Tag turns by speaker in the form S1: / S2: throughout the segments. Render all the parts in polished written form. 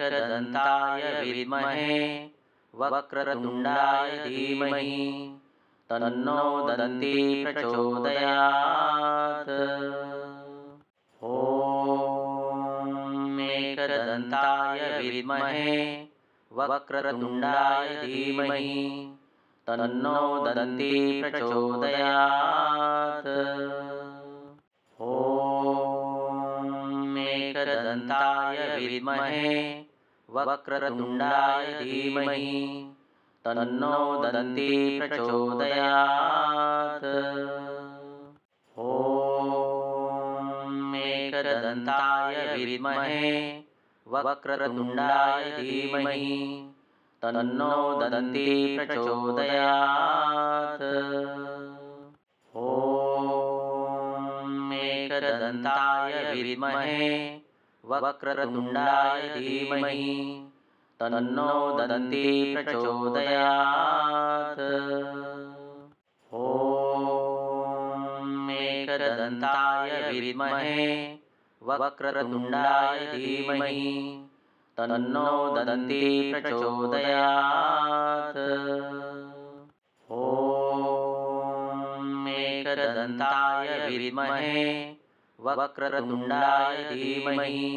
S1: एकदन्ताय विद्महे वक्रतुण्डाय धीमहि तन्नो दन्ती प्रचोदयात्। ॐ एकदन्ताय विद्महे वक्रतुण्डाय धीमहि तन्नो दन्ती प्रचोदयात्। ॐ एकदन्ताय विद्महे वक्रतुण्डाय धीमहि तन्नो दन्ती प्रचोदयात्। ॐ एकदन्ताय विद्महे वक्रतुण्डाय धीमहि तन्नो दन्ती प्रचोदयात्। ॐ एकदन्ताय विद्महे वक्रतुण्डाय धीमहि तन्नो दन्ती प्रचोदयात्। ॐ एकदन्ताय विद्महे वक्रतुण्डाय धीमहि तन्नो दन्ती प्रचोदयात्। ॐ एकदन्ताय विद्महे वक्रतुण्डाय धीमहि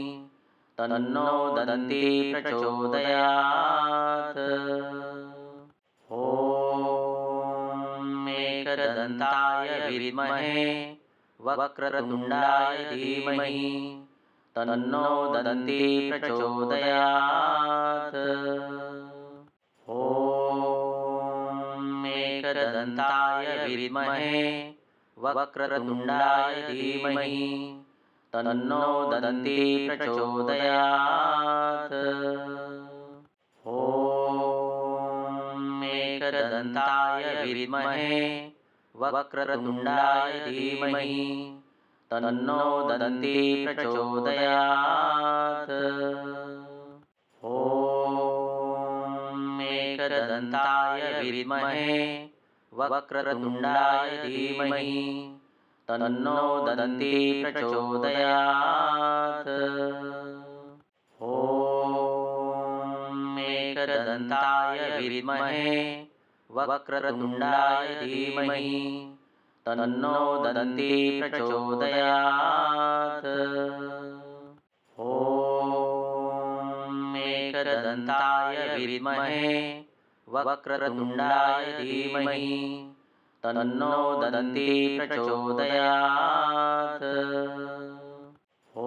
S1: तन्नो दन्ती प्रचोदयात्। ॐ एकदन्ताय विद्महे वक्रतुण्डाय धीमहि तन्नो दन्ती प्रचोदयात्। ॐ एकदन्ताय विद्महे वक्रतुण्डाय धीमहि तन्नो दन्ती प्रचोदयात्। ॐ एकदन्ताय विद्महे वक्रतुण्डाय धीमहि तन्नो दन्ती प्रचोदयात्। ॐ एकदन्ताय विद्महे वक्रतुण्डाय धीमहि तन्नो दन्ती प्रचोदयात्। ॐ एकदन्ताय विद्महे वक्रतुण्डाय धीमहि तन्नो दन्ती प्रचोदयात्। ॐ एकदन्ताय विद्महे वक्रतुण्डाय धीमहि तन्नो दन्ती प्रचोदयात्। ॐ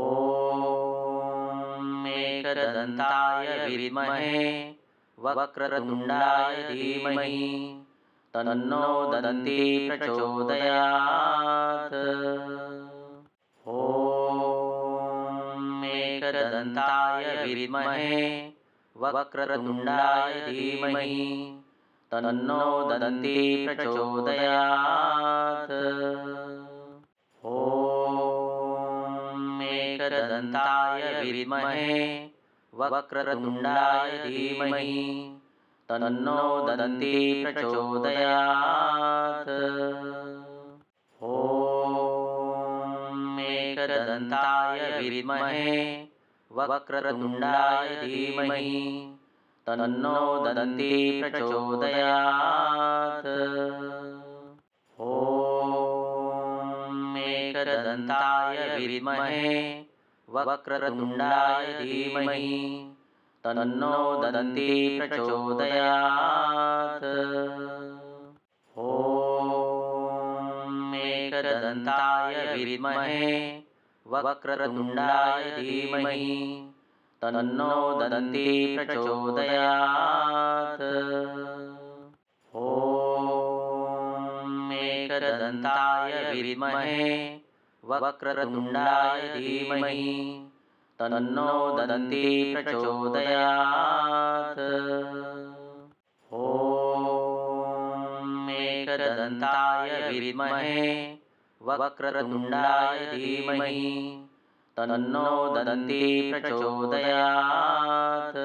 S1: एकदन्ताय विद्महे वक्रतुण्डाय धीमहि तन्नो दन्ती प्रचोदयात्। ॐ एकदन्ताय विद्महे वक्रतुण्डाय धीमहि तन्नो दन्ती प्रचोदयात्। ॐ एकदन्ताय विद्महे वक्रतुण्डाय धीमहि तन्नो दन्ती प्रचोदयात्। ॐ एकदन्ताय विद्महे वक्रतुण्डाय धीमहि तन्नो दन्ती प्रचोदयात्। ॐ एकदन्ताय विद्महे वक्रतुण्डाय धीमहि तन्नो दन्ती प्रचोदयात्। ॐ एकदन्ताय विद्महे वक्रतुण्डाय धीमहि तन्नो दन्ती प्रचोदयात्। ॐ एकदन्ताय विद्महे वक्रतुण्डाय धीमहि तन्नो दन्ती प्रचोदयात्। ॐ एकदन्ताय विद्महे वक्रतुण्डाय धीमहि तन्नो दन्ती प्रचोदयात्।